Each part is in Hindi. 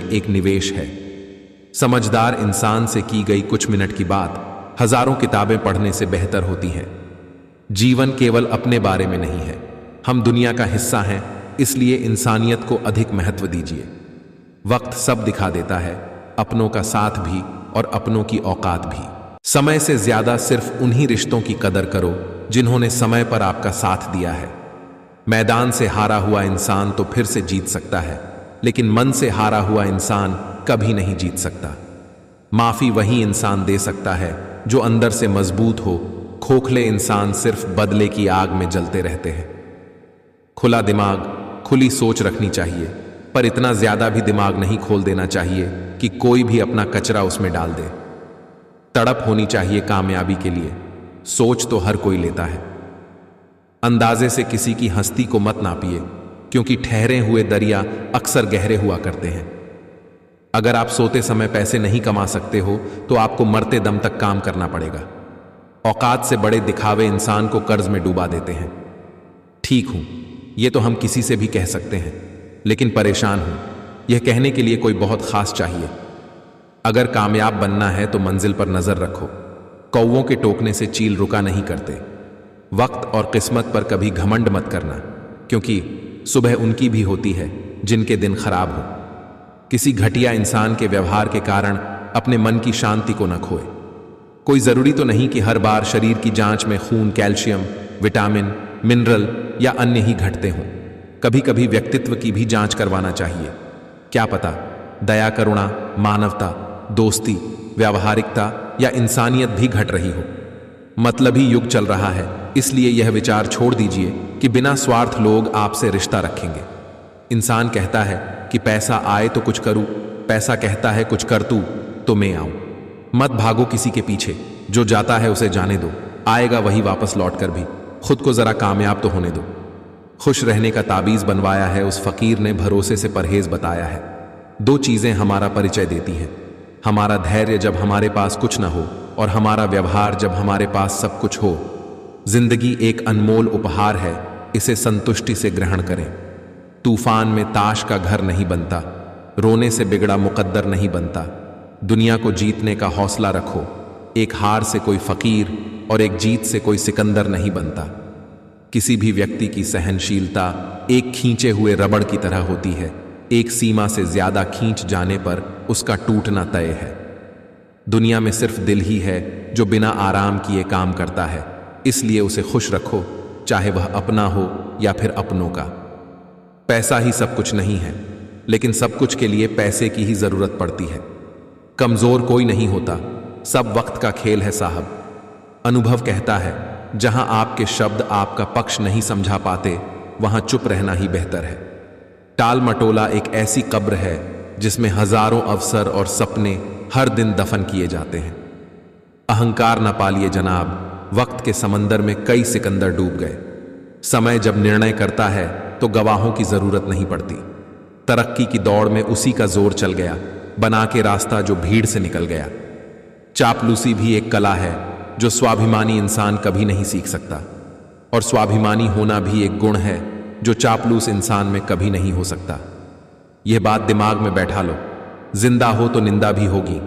एक निवेश है। समझदार इंसान से की गई कुछ मिनट की बात हजारों किताबें पढ़ने से बेहतर होती है। जीवन केवल अपने बारे में नहीं है, हम दुनिया का हिस्सा हैं, इसलिए इंसानियत को अधिक महत्व दीजिए। वक्त सब दिखा देता है, अपनों का साथ भी और अपनों की औकात भी। समय से ज्यादा सिर्फ उन्हीं रिश्तों की कदर करो जिन्होंने समय पर आपका साथ दिया है। मैदान से हारा हुआ इंसान तो फिर से जीत सकता है, लेकिन मन से हारा हुआ इंसान कभी नहीं जीत सकता। माफी वही इंसान दे सकता है जो अंदर से मजबूत हो। खोखले इंसान सिर्फ बदले की आग में जलते रहते हैं। खुला दिमाग, खुली सोच रखनी चाहिए, पर इतना ज्यादा भी दिमाग नहीं खोल देना चाहिए कि कोई भी अपना कचरा उसमें डाल दे। तड़प होनी चाहिए कामयाबी के लिए, सोच तो हर कोई लेता है। अंदाजे से किसी की हस्ती को मत नापिए, क्योंकि ठहरे हुए दरिया अक्सर गहरे हुआ करते हैं। अगर आप सोते समय पैसे नहीं कमा सकते हो तो आपको मरते दम तक काम करना पड़ेगा। औकात से बड़े दिखावे इंसान को कर्ज में डूबा देते हैं। ठीक हूं, यह तो हम किसी से भी कह सकते हैं, लेकिन परेशान हूं, यह कहने के लिए कोई बहुत खास चाहिए। अगर कामयाब बनना है तो मंजिल पर नजर रखो। कौवों के टोकने से चील रुका नहीं करते। वक्त और किस्मत पर कभी घमंड मत करना, क्योंकि सुबह उनकी भी होती है जिनके दिन खराब हो। किसी घटिया इंसान के व्यवहार के कारण अपने मन की शांति को न खोए। कोई जरूरी तो नहीं कि हर बार शरीर की जांच में खून, कैल्शियम, विटामिन, मिनरल या अन्य ही घटते हों। कभी कभी व्यक्तित्व की भी जांच करवाना चाहिए। क्या पता दया, करुणा, मानवता, दोस्ती, व्यावहारिकता या इंसानियत भी घट रही हो। मतलबी युग चल रहा है, इसलिए यह विचार छोड़ दीजिए कि बिना स्वार्थ लोग आपसे रिश्ता रखेंगे। इंसान कहता है कि पैसा आए तो कुछ करूं, पैसा कहता है कुछ कर तू तो मैं आऊं। मत भागो किसी के पीछे, जो जाता है उसे जाने दो, आएगा वही वापस लौट कर भी। खुद को जरा कामयाब तो होने दो। खुश रहने का ताबीज बनवाया है उस फकीर ने, भरोसे से परहेज बताया है। दो चीजें हमारा परिचय देती हैं, हमारा धैर्य जब हमारे पास कुछ ना हो और हमारा व्यवहार जब हमारे पास सब कुछ हो। जिंदगी एक अनमोल उपहार है, इसे संतुष्टि से ग्रहण करें। तूफान में ताश का घर नहीं बनता, रोने से बिगड़ा मुकद्दर नहीं बनता। दुनिया को जीतने का हौसला रखो। एक हार से कोई फकीर और एक जीत से कोई सिकंदर नहीं बनता। किसी भी व्यक्ति की सहनशीलता एक खींचे हुए रबड़ की तरह होती है। एक सीमा से ज्यादा खींच जाने पर उसका टूटना तय है। दुनिया में सिर्फ दिल ही है जो बिना आराम किए काम करता है, इसलिए उसे खुश रखो, चाहे वह अपना हो या फिर अपनों का। पैसा ही सब कुछ नहीं है, लेकिन सब कुछ के लिए पैसे की ही जरूरत पड़ती है। कमजोर कोई नहीं होता, सब वक्त का खेल है साहब। अनुभव कहता है, जहां आपके शब्द आपका पक्ष नहीं समझा पाते, वहां चुप रहना ही बेहतर है। टाल मटोला एक ऐसी कब्र है जिसमें हजारों अवसर और सपने हर दिन दफन किए जाते हैं। अहंकार न पालिए जनाब, वक्त के समंदर में कई सिकंदर डूब गए। समय जब निर्णय करता है तो गवाहों की जरूरत नहीं पड़ती। तरक्की की दौड़ में उसी का जोर चल गया, बना के रास्ता जो भीड़ से निकल गया। चापलूसी भी एक कला है जो स्वाभिमानी इंसान कभी नहीं सीख सकता, और स्वाभिमानी होना भी एक गुण है जो चापलूस इंसान में कभी नहीं हो सकता। यह बात दिमाग में बैठा लो। जिंदा हो तो निंदा भी होगी,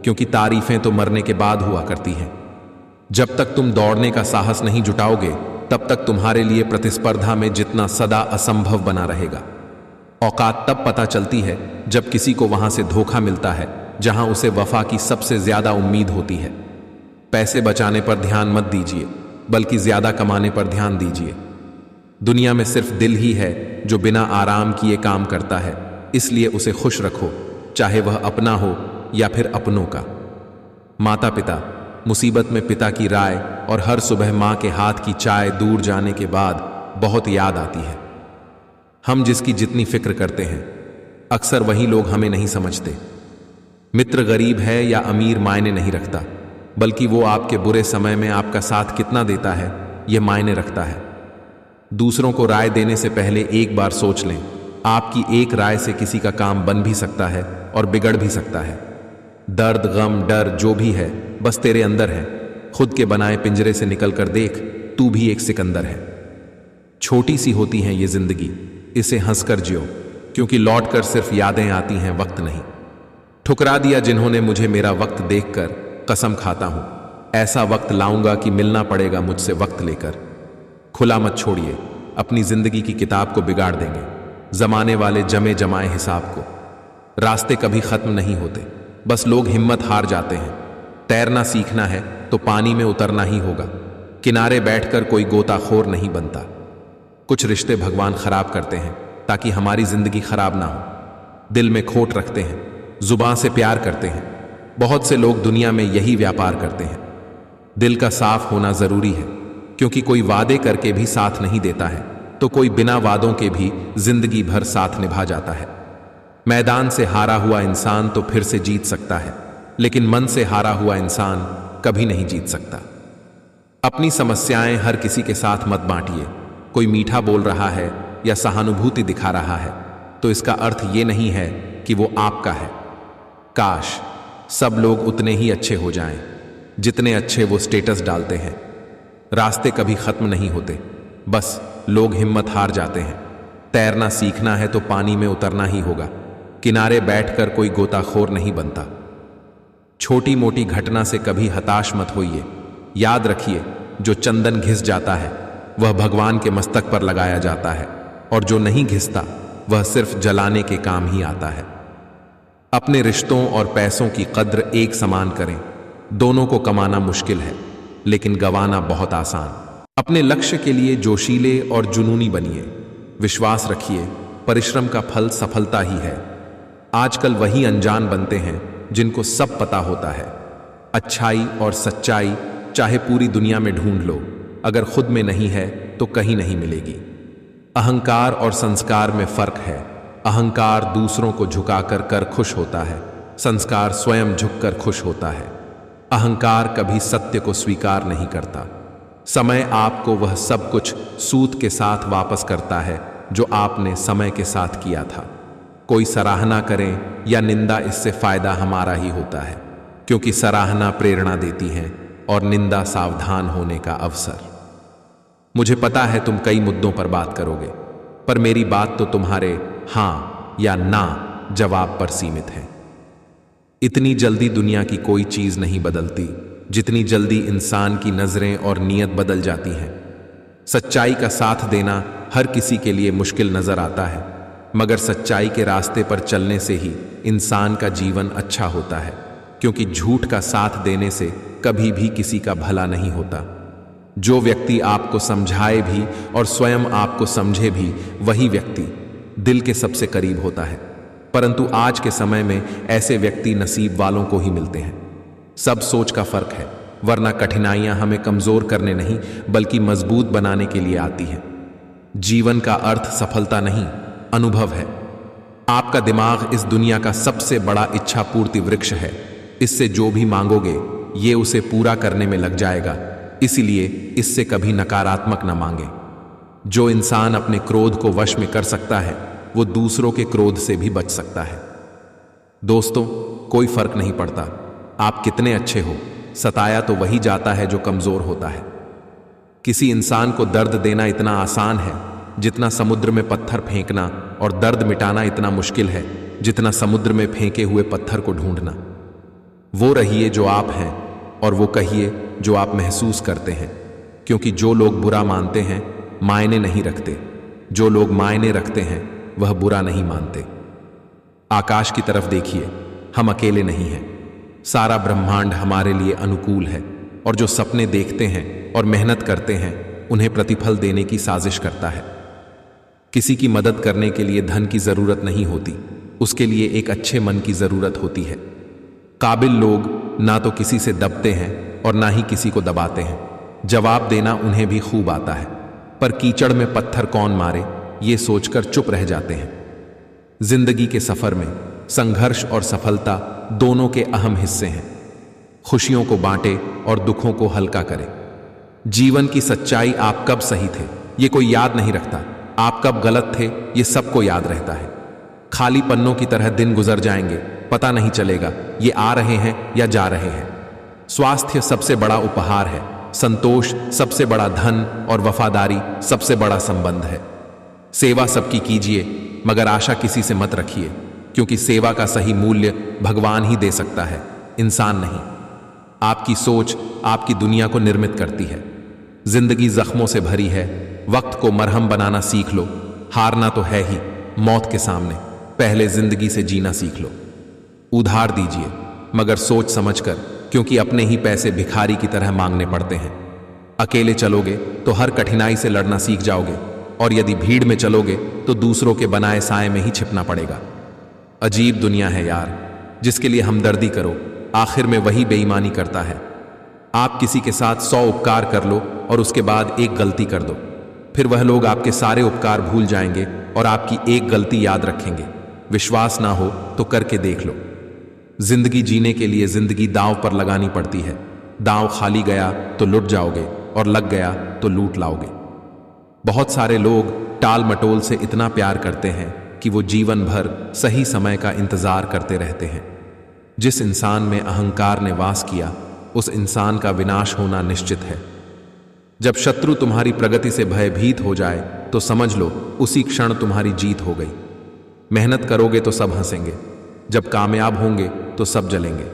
क्योंकि तारीफें तो मरने के बाद हुआ करती हैं। जब तक तुम दौड़ने का साहस नहीं जुटाओगे, तब तक तुम्हारे लिए प्रतिस्पर्धा में जितना सदा असंभव बना रहेगा। औकात तब पता चलती है जब किसी को वहां से धोखा मिलता है जहां उसे वफा की सबसे ज्यादा उम्मीद होती है। पैसे बचाने पर ध्यान मत दीजिए, बल्कि ज्यादा कमाने पर ध्यान दीजिए। दुनिया में सिर्फ दिल ही है जो बिना आराम किए काम करता है, इसलिए उसे खुश रखो, चाहे वह अपना हो या फिर अपनों का। माता पिता, मुसीबत में पिता की राय और हर सुबह मां के हाथ की चाय दूर जाने के बाद बहुत याद आती है। हम जिसकी जितनी फिक्र करते हैं, अक्सर वही लोग हमें नहीं समझते। मित्र गरीब है या अमीर मायने नहीं रखता, बल्कि वो आपके बुरे समय में आपका साथ कितना देता है यह मायने रखता है। दूसरों को राय देने से पहले एक बार सोच लें, आपकी एक राय से किसी का काम बन भी सकता है और बिगड़ भी सकता है। दर्द, गम, डर जो भी है बस तेरे अंदर है। खुद के बनाए पिंजरे से निकल कर देख, तू भी एक सिकंदर है। छोटी सी होती है ये जिंदगी, इसे हंसकर जियो। क्योंकि लौटकर सिर्फ यादें आती हैं, वक्त नहीं। ठुकरा दिया जिन्होंने मुझे मेरा वक्त देखकर, कसम खाता हूं ऐसा वक्त लाऊंगा कि मिलना पड़ेगा मुझसे वक्त लेकर। खुला मत छोड़िए, अपनी जिंदगी की किताब को बिगाड़ देंगे जमाने वाले जमे जमाए हिसाब को। रास्ते कभी खत्म नहीं होते, बस लोग हिम्मत हार जाते हैं। तैरना सीखना है तो पानी में उतरना ही होगा, किनारे बैठकर कोई गोताखोर नहीं बनता। कुछ रिश्ते भगवान खराब करते हैं ताकि हमारी जिंदगी खराब ना हो। दिल में खोट रखते हैं, जुबान से प्यार करते हैं। बहुत से लोग दुनिया में यही व्यापार करते हैं। दिल का साफ होना जरूरी है, क्योंकि कोई वादे करके भी साथ नहीं देता है तो कोई बिना वादों के भी जिंदगी भर साथ निभा जाता है। मैदान से हारा हुआ इंसान तो फिर से जीत सकता है, लेकिन मन से हारा हुआ इंसान कभी नहीं जीत सकता। अपनी समस्याएं हर किसी के साथ मत बांटिए। कोई मीठा बोल रहा है या सहानुभूति दिखा रहा है तो इसका अर्थ ये नहीं है कि वो आपका है। काश सब लोग उतने ही अच्छे हो जाएं जितने अच्छे वो स्टेटस डालते हैं। रास्ते कभी खत्म नहीं होते, बस लोग हिम्मत हार जाते हैं। तैरना सीखना है तो पानी में उतरना ही होगा, किनारे बैठकर कोई गोताखोर नहीं बनता। छोटी मोटी घटना से कभी हताश मत होइए। याद रखिए, जो चंदन घिस जाता है वह भगवान के मस्तक पर लगाया जाता है, और जो नहीं घिसता वह सिर्फ जलाने के काम ही आता है। अपने रिश्तों और पैसों की कद्र एक समान करें। दोनों को कमाना मुश्किल है, लेकिन गंवाना बहुत आसान। अपने लक्ष्य के लिए जोशीले और जुनूनी बनिए। विश्वास रखिए, परिश्रम का फल सफलता ही है। आजकल वही अनजान बनते हैं जिनको सब पता होता है। अच्छाई और सच्चाई चाहे पूरी दुनिया में ढूंढ लो, अगर खुद में नहीं है तो कहीं नहीं मिलेगी। अहंकार और संस्कार में फर्क है। अहंकार दूसरों को झुकाकर कर खुश होता है, संस्कार स्वयं झुककर खुश होता है। अहंकार कभी सत्य को स्वीकार नहीं करता। समय आपको वह सब कुछ सूद के साथ वापस करता है जो आपने समय के साथ किया था। कोई सराहना करें या निंदा, इससे फायदा हमारा ही होता है, क्योंकि सराहना प्रेरणा देती है और निंदा सावधान होने का अवसर। मुझे पता है तुम कई मुद्दों पर बात करोगे, पर मेरी बात तो तुम्हारे हां या ना जवाब पर सीमित है। इतनी जल्दी दुनिया की कोई चीज नहीं बदलती जितनी जल्दी इंसान की नजरें और नीयत बदल जाती हैं। सच्चाई का साथ देना हर किसी के लिए मुश्किल नजर आता है, मगर सच्चाई के रास्ते पर चलने से ही इंसान का जीवन अच्छा होता है, क्योंकि झूठ का साथ देने से कभी भी किसी का भला नहीं होता। जो व्यक्ति आपको समझाए भी और स्वयं आपको समझे भी, वही व्यक्ति दिल के सबसे करीब होता है। परंतु आज के समय में ऐसे व्यक्ति नसीब वालों को ही मिलते हैं। सब सोच का फर्क है, वरना कठिनाइयां हमें कमजोर करने नहीं बल्कि मजबूत बनाने के लिए आती हैं। जीवन का अर्थ सफलता नहीं, अनुभव है। आपका दिमाग इस दुनिया का सबसे बड़ा इच्छा पूर्ति वृक्ष है। इससे जो भी मांगोगे ये उसे पूरा करने में लग जाएगा, इसीलिए इससे कभी नकारात्मक न मांगे। जो इंसान अपने क्रोध को वश में कर सकता है वो दूसरों के क्रोध से भी बच सकता है। दोस्तों, कोई फर्क नहीं पड़ता आप कितने अच्छे हो, सताया तो वही जाता है जो कमजोर होता है। किसी इंसान को दर्द देना इतना आसान है जितना समुद्र में पत्थर फेंकना, और दर्द मिटाना इतना मुश्किल है जितना समुद्र में फेंके हुए पत्थर को ढूंढना। वो रहिए जो आप हैं और वो कहिए जो आप महसूस करते हैं, क्योंकि जो लोग बुरा मानते हैं मायने नहीं रखते, जो लोग मायने रखते हैं वह बुरा नहीं मानते। आकाश की तरफ देखिए, हम अकेले नहीं हैं। सारा ब्रह्मांड हमारे लिए अनुकूल है, और जो सपने देखते हैं और मेहनत करते हैं उन्हें प्रतिफल देने की साजिश करता है। किसी की मदद करने के लिए धन की जरूरत नहीं होती, उसके लिए एक अच्छे मन की जरूरत होती है। काबिल लोग ना तो किसी से दबते हैं और ना ही किसी को दबाते हैं। जवाब देना उन्हें भी खूब आता है, पर कीचड़ में पत्थर कौन मारे ये सोचकर चुप रह जाते हैं। जिंदगी के सफर में संघर्ष और सफलता दोनों के अहम हिस्से हैं। खुशियों को बांटे और दुखों को हल्का करें। जीवन की सच्चाई आप कब सही थे ये कोई याद नहीं रखता, आप कब गलत थे ये सबको याद रहता है। खाली पन्नों की तरह दिन गुजर जाएंगे, पता नहीं चलेगा ये आ रहे हैं या जा रहे हैं। स्वास्थ्य सबसे बड़ा उपहार है, संतोष सबसे बड़ा धन और वफादारी सबसे बड़ा संबंध है। सेवा सबकी कीजिए, मगर आशा किसी से मत रखिए, क्योंकि सेवा का सही मूल्य भगवान ही दे सकता है, इंसान नहीं। आपकी सोच आपकी दुनिया को निर्मित करती है। जिंदगी जख्मों से भरी है, वक्त को मरहम बनाना सीख लो। हारना तो है ही, मौत के सामने पहले जिंदगी से जीना सीख लो। उधार दीजिए, मगर सोच समझकर, क्योंकि अपने ही पैसे भिखारी की तरह मांगने पड़ते हैं। अकेले चलोगे तो हर कठिनाई से लड़ना सीख जाओगे, और यदि भीड़ में चलोगे तो दूसरों के बनाए साए में ही छिपना पड़ेगा। अजीब दुनिया है यार, जिसके लिए हमदर्दी करो आखिर में वही बेईमानी करता है। आप किसी के साथ 100 उपकार कर लो और उसके बाद एक गलती कर दो, फिर वह लोग आपके सारे उपकार भूल जाएंगे और आपकी एक गलती याद रखेंगे। विश्वास ना हो तो करके देख लो। जिंदगी जीने के लिए जिंदगी दांव पर लगानी पड़ती है। दांव खाली गया तो लुट जाओगे, और लग गया तो लूट लाओगे। बहुत सारे लोग टाल मटोल से इतना प्यार करते हैं कि वो जीवन भर सही समय का इंतजार करते रहते हैं। जिस इंसान में अहंकार ने वास किया, उस इंसान का विनाश होना निश्चित है। जब शत्रु तुम्हारी प्रगति से भयभीत हो जाए तो समझ लो उसी क्षण तुम्हारी जीत हो गई। मेहनत करोगे तो सब हंसेंगे, जब कामयाब होंगे तो सब जलेंगे।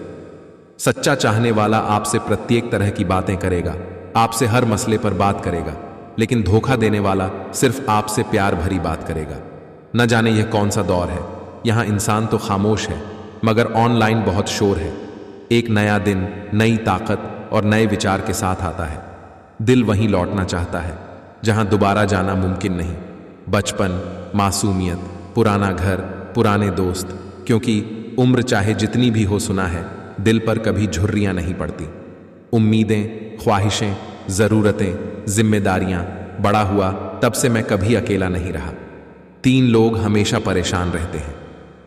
सच्चा चाहने वाला आपसे प्रत्येक तरह की बातें करेगा, आपसे हर मसले पर बात करेगा, लेकिन धोखा देने वाला सिर्फ आपसे प्यार भरी बात करेगा। न जाने यह कौन सा दौर है, यहां इंसान तो खामोश है, मगर ऑनलाइन बहुत शोर है। एक नया दिन नई ताकत और नए विचार के साथ आता है। दिल वहीं लौटना चाहता है जहां दोबारा जाना मुमकिन नहीं। बचपन, मासूमियत, पुराना घर, पुराने दोस्त, क्योंकि उम्र चाहे जितनी भी हो, सुना है दिल पर कभी झुर्रियां नहीं पड़ती। उम्मीदें, ख्वाहिशें, ज़रूरतें, जिम्मेदारियां, बड़ा हुआ तब से मैं कभी अकेला नहीं रहा। 3 लोग हमेशा परेशान रहते हैं,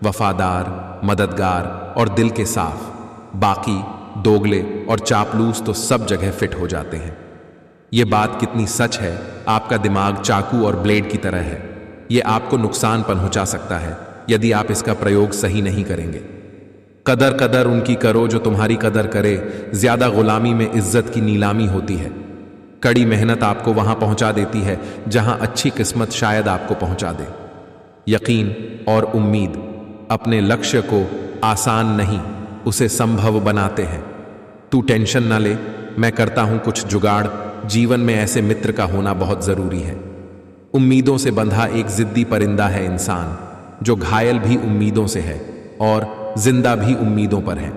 वफादार, मददगार और दिल के साफ। बाकी दोगले और चापलूस तो सब जगह फिट हो जाते हैं। ये बात कितनी सच है, आपका दिमाग चाकू और ब्लेड की तरह है। ये आपको नुकसान पहुंचा सकता है यदि आप इसका प्रयोग सही नहीं करेंगे। कदर उनकी करो जो तुम्हारी कदर करे, ज्यादा गुलामी में इज्जत की नीलामी होती है। कड़ी मेहनत आपको वहां पहुंचा देती है जहां अच्छी किस्मत शायद आपको पहुंचा दे। यकीन और उम्मीद अपने लक्ष्य को आसान नहीं, उसे संभव बनाते हैं। तू टेंशन ना ले, मैं करता हूं कुछ जुगाड़। जीवन में ऐसे मित्र का होना बहुत जरूरी है। उम्मीदों से बंधा एक जिद्दी परिंदा है इंसान, जो घायल भी उम्मीदों से है और जिंदा भी उम्मीदों पर है।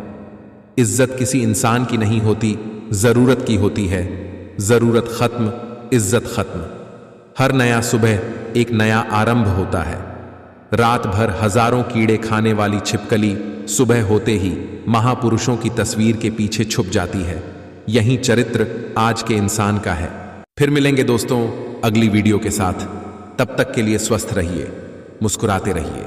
इज्जत किसी इंसान की नहीं होती, जरूरत की होती है। जरूरत खत्म, इज्जत खत्म। हर नया सुबह एक नया आरंभ होता है। रात भर हजारों कीड़े खाने वाली छिपकली सुबह होते ही महापुरुषों की तस्वीर के पीछे छुप जाती है। यही चरित्र आज के इंसान का है। फिर मिलेंगे दोस्तों अगली वीडियो के साथ। तब तक के लिए स्वस्थ रहिए, मुस्कुराते रहिए।